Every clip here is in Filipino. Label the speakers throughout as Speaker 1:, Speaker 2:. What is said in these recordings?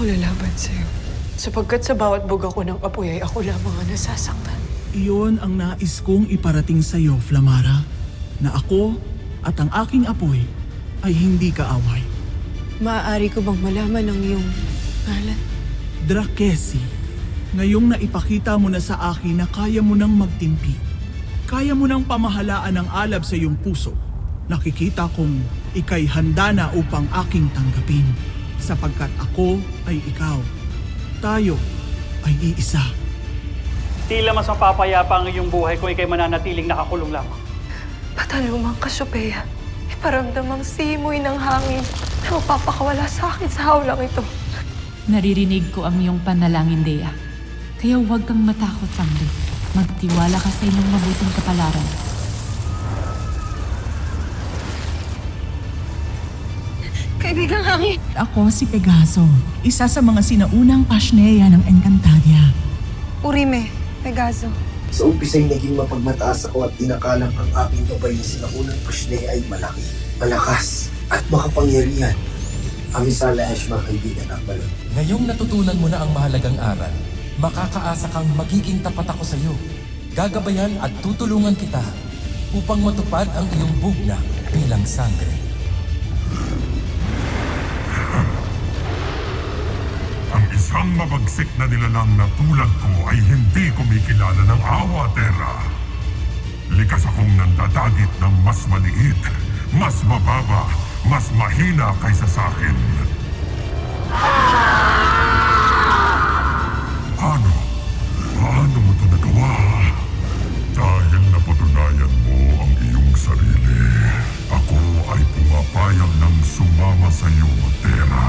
Speaker 1: ako lalaban sa'yo. Sapagkat sa bawat buga ko ng apoy ay ako lamang ang nasasaktan.
Speaker 2: Iyon ang nais kong iparating sa iyo, Flamara, na ako at ang aking apoy ay hindi kaaway.
Speaker 1: Maaari ko bang malaman ang iyong ngalan?
Speaker 2: Drakesi, ngayong naipakita mo na sa akin na kaya mo nang magtimpi. Kaya mo nang pamahalaan ang alab sa iyong puso. Nakikita kong ika'y handa na upang aking tanggapin, sapagkat ako ay ikaw. Tayo ay iisa.
Speaker 3: Tila mas mapapayapa ang iyong buhay kung ikay mananatiling nakakulong lamang.
Speaker 1: Patalumang Cassiopeia, iparamdam ang simoy ng hangin na magpapakawala sa akin sa hawlang ito.
Speaker 4: Naririnig ko ang iyong panalangin, Dea. Kaya huwag kang matakot, Sangre. Magtiwala ka sa inyong mabuting kapalaran.
Speaker 1: Kaibigang hangin!
Speaker 2: Ako si Pegaso, isa sa mga sinaunang Pashnea ng Encantadia.
Speaker 1: Urime, Pegaso.
Speaker 5: Sa umpisa'y naging mapagmataas ako at inakalang ang aking gabay na sinaunang Pashnea ay malaki, malakas, at makapangyarihan. Amisala Eshma, kaibigan ng balon.
Speaker 6: Ngayong natutunan mo na ang mahalagang aral, makakaasa kang magiging tapat ako sa iyo. Gagabayan at tutulungan kita upang matupad ang iyong bugna bilang sangre.
Speaker 7: Ang isang mabagsik na nilalang na tulad ko ay hindi kumikilala ng awa, Terra. Likas akong nandadagit ng mas maliit, mas mababa, mas mahina kaysa sa akin. Paano mo ito nagawa? Dahil napatunayan mo ang iyong sarili, ako ay pumapayag ng sumama sa iyo, Terra.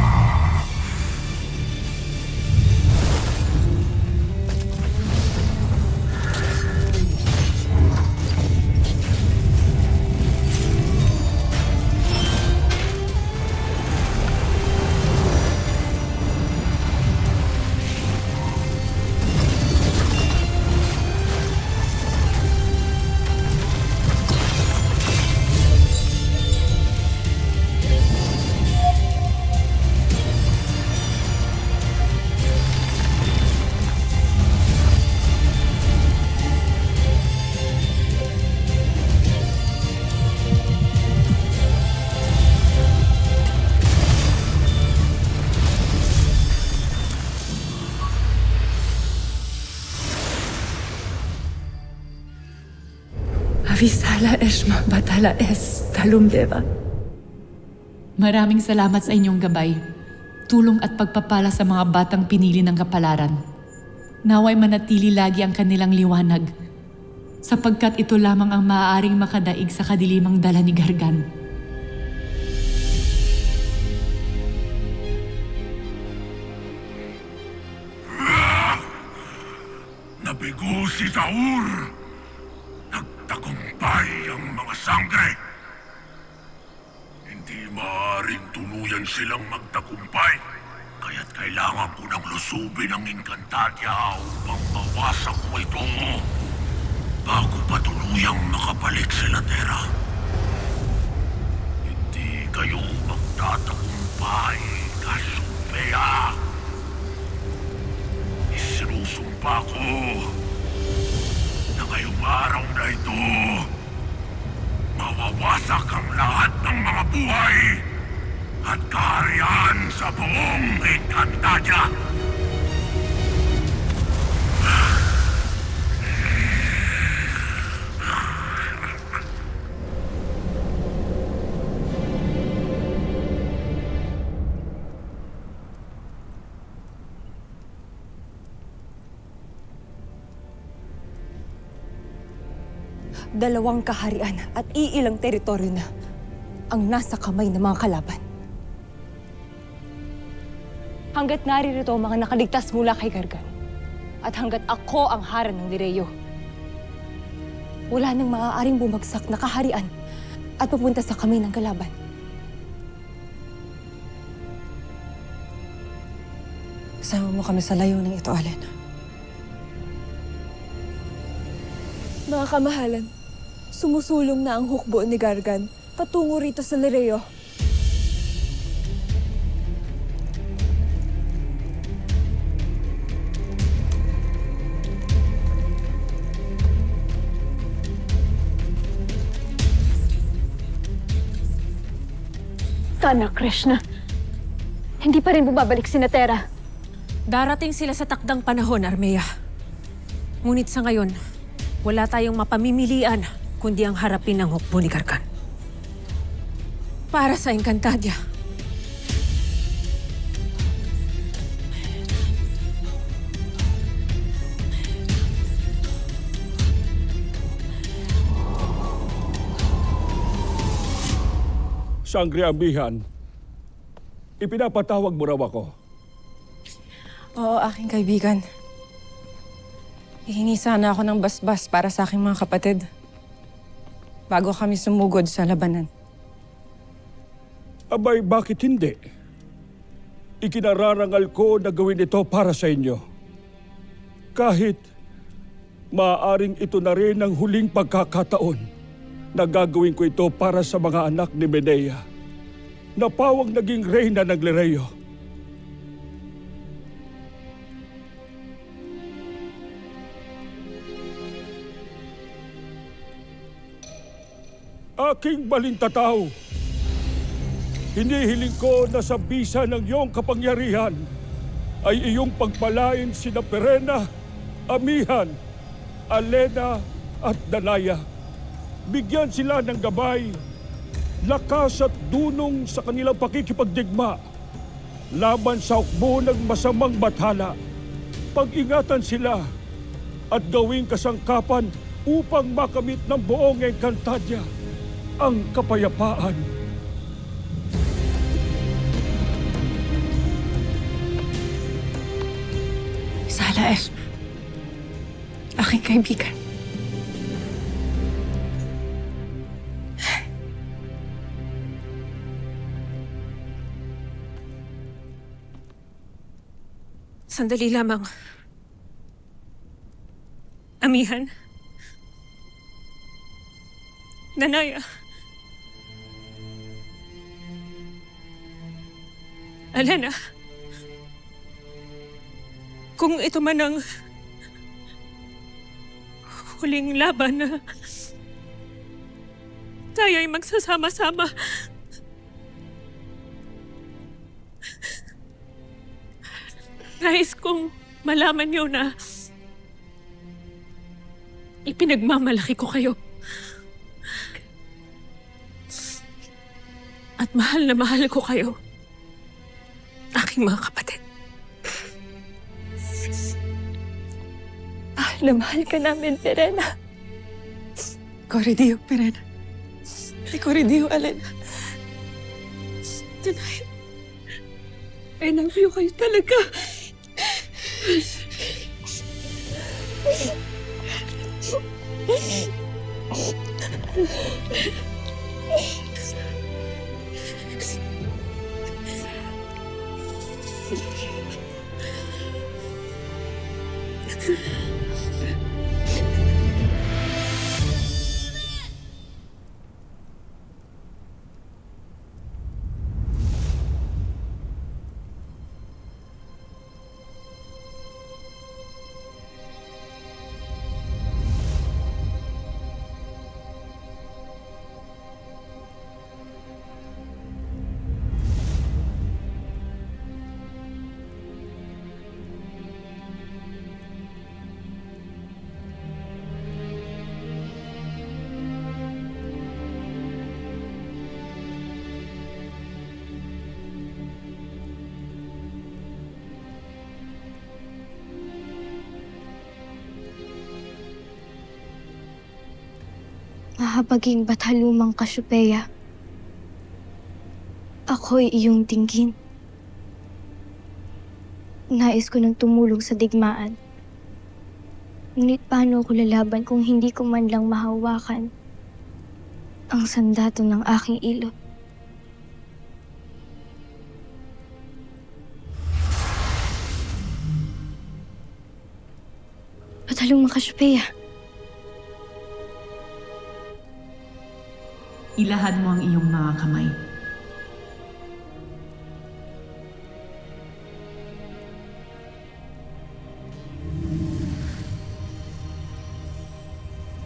Speaker 1: Avisala Eshma Batala Es Talumdeva.
Speaker 4: Maraming salamat sa inyong gabay, tulong at pagpapala sa mga batang pinili ng kapalaran. Naway manatili lagi ang kanilang liwanag, sapagkat ito lamang ang maaaring makadaig sa kadilimang dala ni Gargan.
Speaker 7: Nabigo si Zaur! Nagtagumpay ang mga sangre! Hindi maaaring tuluyan silang magtagumpay, kaya't kailangan ko ng lusubin ang Encantadia upang mawasak ko ito bago pa tuluyang makabalik sila, Terra. Hindi kayo magtatagumpay, Cassiopeia! Isinusumpa ko na ngayong araw na ito, mawawasak ang lahat ng mga buhay at kaharian sa buong Encantadia.
Speaker 8: Dalawang kaharian at iilang teritoryo na ang nasa kamay ng mga kalaban. Hanggat naririto ang mga nakaligtas mula kay Gargan, at hanggat ako ang harang ng Lireo, wala nang maaaring bumagsak na kaharian at pupunta sa kamay ng kalaban.
Speaker 1: Kasama mo kami sa layuning ito, Alena.
Speaker 8: Mga kamahalan, sumusulong na ang hukbo ni Gargan patungo rito sa Lireo.
Speaker 9: Sana, Krishna. Hindi pa rin bumabalik si Natera.
Speaker 8: Darating sila sa takdang panahon, Armea. Ngunit sa ngayon, wala tayong mapamimilian kundi ang harapin ng hukbo ni Karkan. Para sa Encantadia.
Speaker 10: Sangre Amihan, ipinapatawag mo raw ako.
Speaker 11: Oo, aking kaibigan. Hihingi sana ako ng basbas para sa aking mga kapatid. Bago kami sumugod sa labanan.
Speaker 10: Abay, bakit hindi? Ikinararangal ko na gawin ito para sa inyo. Kahit maaaring ito na rin ang huling pagkakataon na gagawin ko ito para sa mga anak ni Medea na pawang naging reyna ng Lireo. Aking balintataw, hinihiling ko na sa bisa ng iyong kapangyarihan ay iyong pagpalain sina Perena, Amihan, Alena at Danaya. Bigyan sila ng gabay, lakas at dunong sa kanilang pakikipagdigma laban sa hukbo ng masamang bathala. Pag-ingatan sila at gawing kasangkapan upang makamit ng buong Encantadia ang kapayapaan.
Speaker 1: Sala Esma, aking kaibigan.
Speaker 8: Sandali lamang. Amihan? Danaya? Alena? Kung ito man ang huling laban na tayo ay magsasama-sama, nais kong malaman niyo na ipinagmamalaki ko kayo. At mahal na mahal ko kayo, aking mga kapatid.
Speaker 1: Mahal na mahal ka namin, Perena.
Speaker 11: Corridio, Perena. Corridio, Alena.
Speaker 1: Tonight, I love you kayo talaga.
Speaker 12: Mahabaging Batalumang Cassiopeia. Ako'y iyong dinggin. Nais ko nang tumulong sa digmaan. Ngunit paano ako lalaban kung hindi ko man lang mahawakan ang sandato ng aking ilot? Batalumang Cassiopeia.
Speaker 4: Ilahad mo ang iyong mga kamay.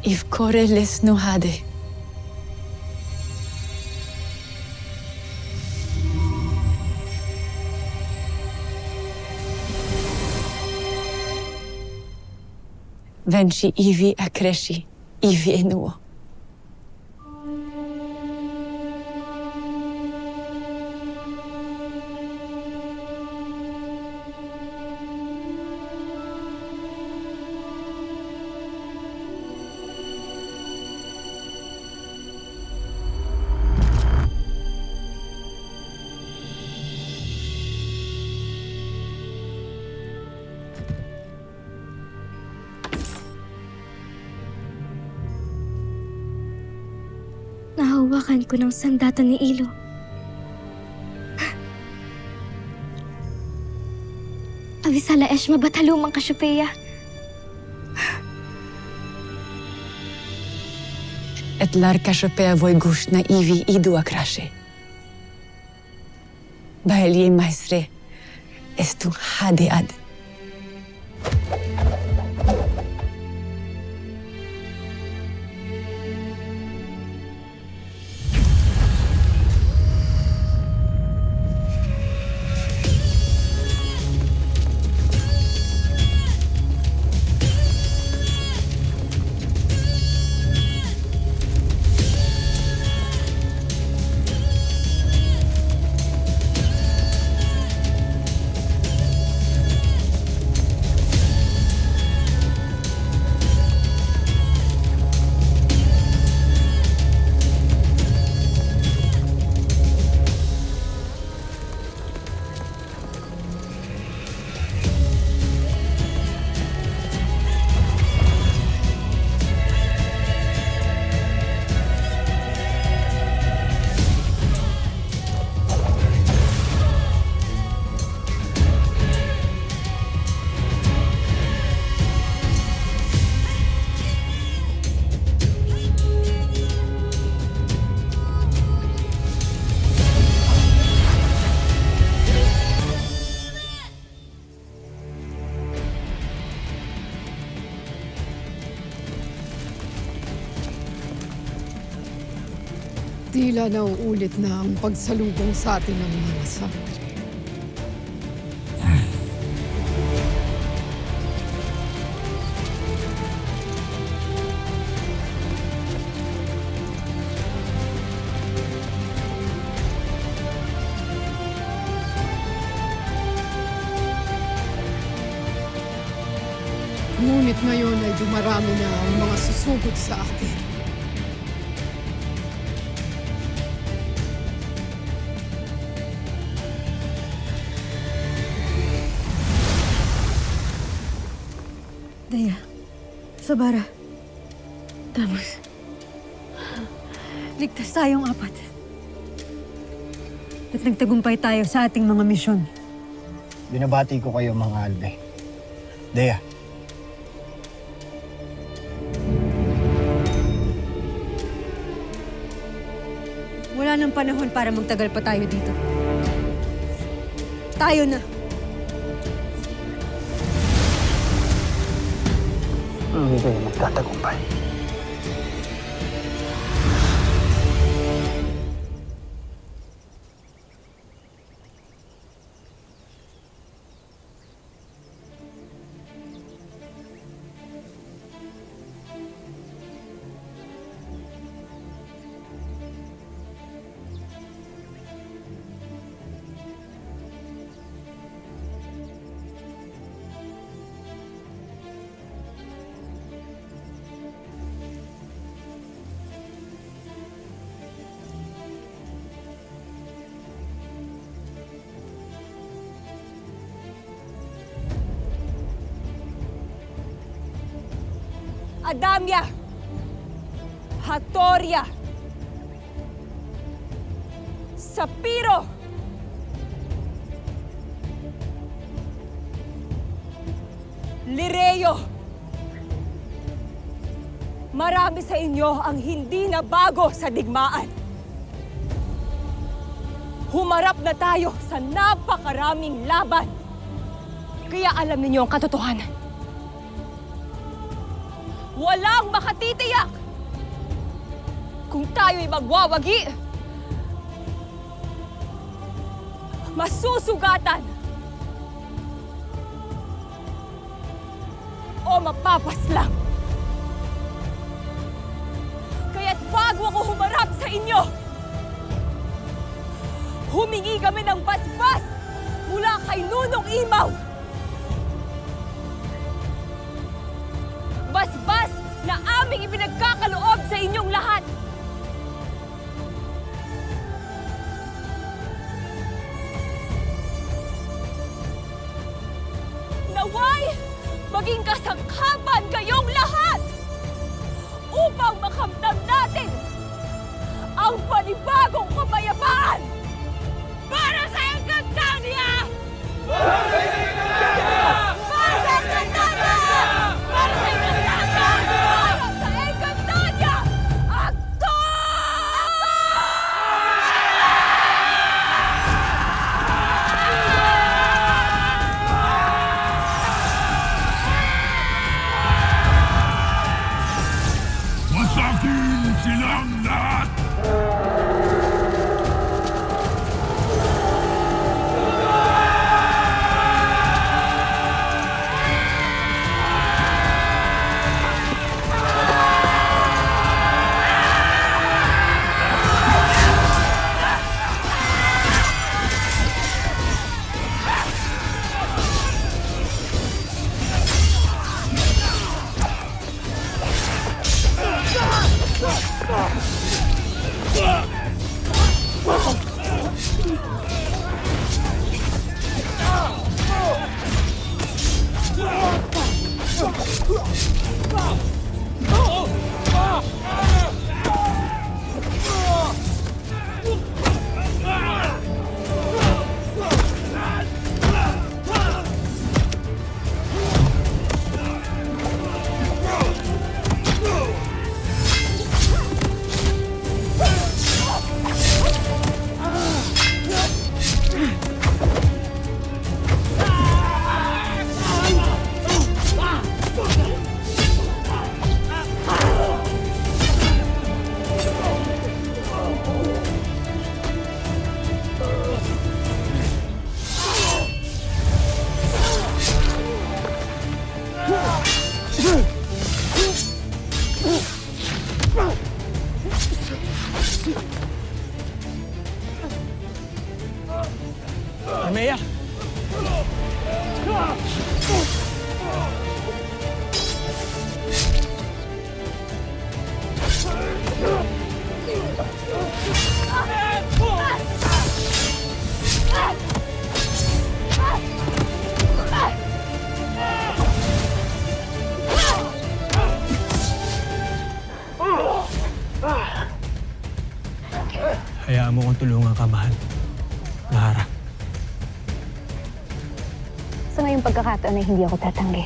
Speaker 11: If core les no hade. Venci ivi accresci, ivi enuo.
Speaker 12: Nahawakan ko ng sandata ni Ilo. Avisala Eshma batalumang Cassiopeia.
Speaker 11: Et lar Cassiopeia voi gushna ivi idu accresce. Baelie maestre estu hade ad.
Speaker 13: Tila nauulit na ang pagsalubong sa atin ng mga sangre. Ngunit ngayon ay dumarami na ang mga susugod sa atin.
Speaker 8: Dea, Sabara, Tamos. Ligtas tayong apat. At nagtagumpay tayo sa ating mga misyon.
Speaker 5: Binabati ko kayo mga albe. Dea.
Speaker 8: Wala nang panahon para magtagal pa tayo dito. Tayo na!
Speaker 5: Hindi magtatagumpay.
Speaker 8: Adamya! Hatoria! Sapiro! Lireyo! Marami sa inyo ang hindi na bago sa digmaan. Humarap na tayo sa napakaraming laban. Kaya alam ninyo ang katotohanan. Walang makatitiyak kung tayo'y magwawagi, masusugatan, o mapapaslang. Kaya't bago ako humarap sa inyo, humingi kami ng basbas mula kay Nunong Imaw. Basbas na aming ipinagkakaloob sa inyong lahat. Naway, maging kasangkapan kayong lahat upang makamtan natin ang panibagong kapayapaan para sa Encantadia! Para sa Encantadia! Para sa Encantadia! Para sa Encantadia! Para sa Encantadia! Akto!
Speaker 7: Wasakin silang lahat!
Speaker 2: Armea! Hayaan mo kong tulungan ka, mahal. Lara.
Speaker 9: Sa ngayong pagkakataon ay hindi ako tatanggi.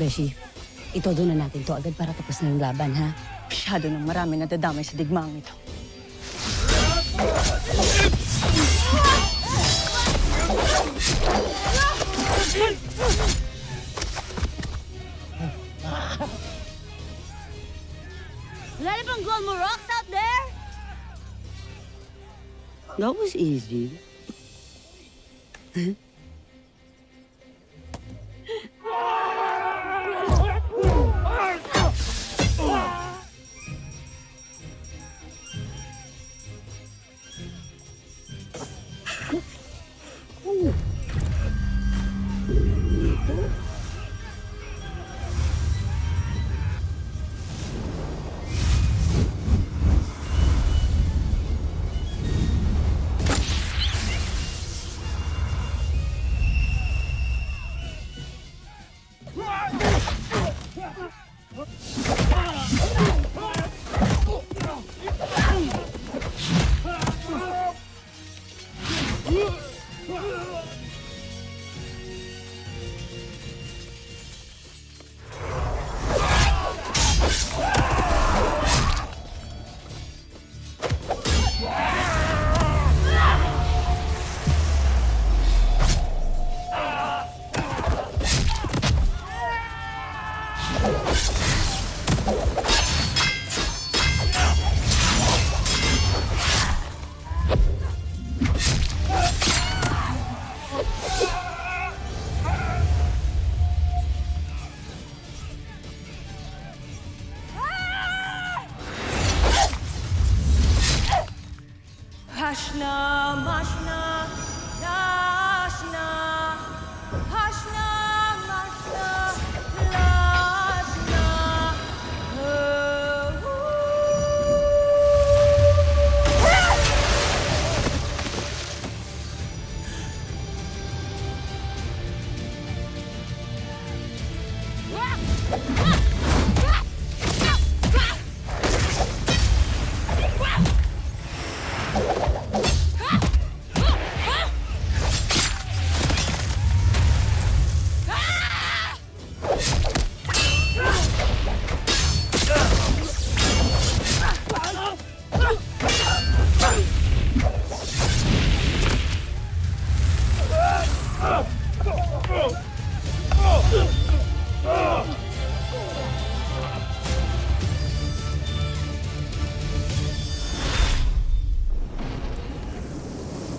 Speaker 14: Beshi, itodo na natin to agad para tapos na yung laban, ha? Masyado nang marami nadadamay sa digmang ito.
Speaker 15: Wala na bang gold mo rocks out there?
Speaker 14: That was easy.
Speaker 15: Dashna, mashna, dashna, hashna, mashna, lashna.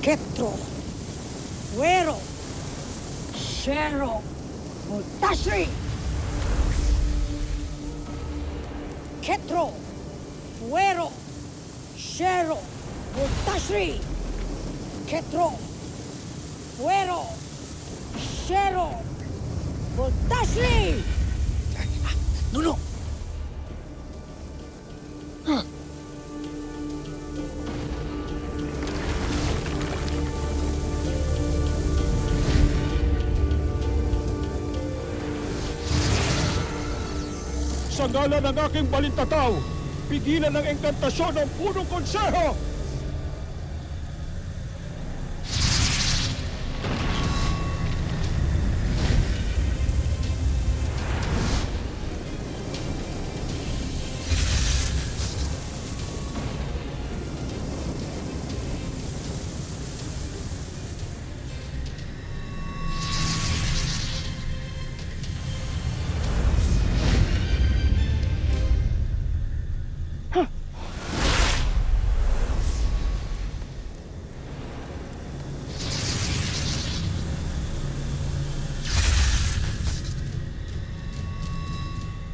Speaker 16: Ketro, Fuero, Shero, Multashri. Ketro, Fuero, Shero, Multashri. Ketro, Fuero, Shero, Multashri.
Speaker 5: Nuno!
Speaker 10: Sa ngalan ng aking balintataw, pigilan ang engkantasyon ng punong konseho!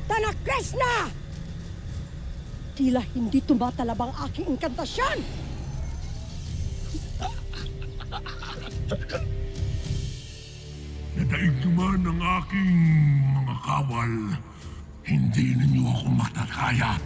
Speaker 16: Tanak Krishna! Tila hindi tumatalab ang aking inkantasyon!
Speaker 7: Nadaig naman ang aking mga kawal. Hindi ninyo ako matataya.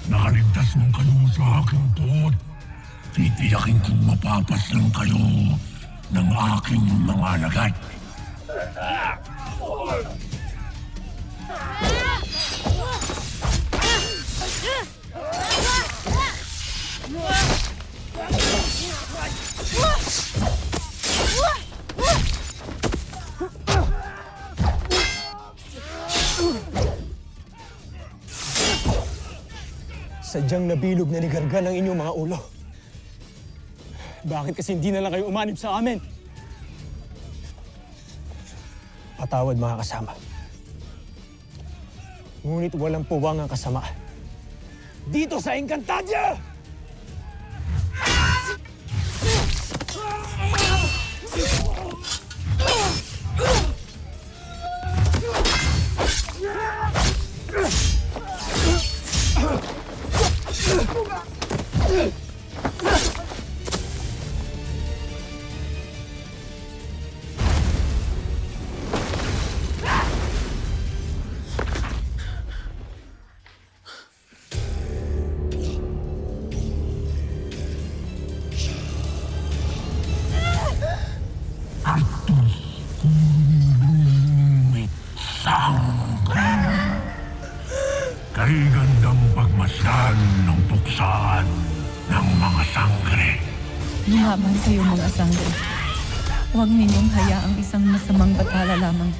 Speaker 7: Naligtas mo kayo sa aking pot. Titiyakin kong mapapaslang kayo ng aking mga alagad.
Speaker 17: Sadyang nabilog na ni Gargan ang inyong mga ulo. Bakit kasi hindi na lang kayo umanib sa amin? Patawad mga kasama. Ngunit walang puwang ang kasamaan. Dito sa Encantadia! Kay gandang pagmasdan ng puksaan ng mga sangre.
Speaker 4: Lumaban kayo mga sangre. Huwag ninyong hayaang isang masamang batala lamang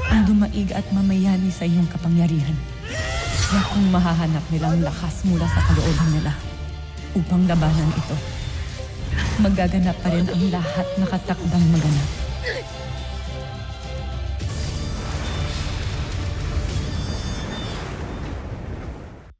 Speaker 4: ang dumaig at mamayani sa iyong kapangyarihan. Kaya kung mahahanap nilang lakas mula sa kalooban nila upang labanan ito, magaganap pa rin ang lahat na katakdang maganap.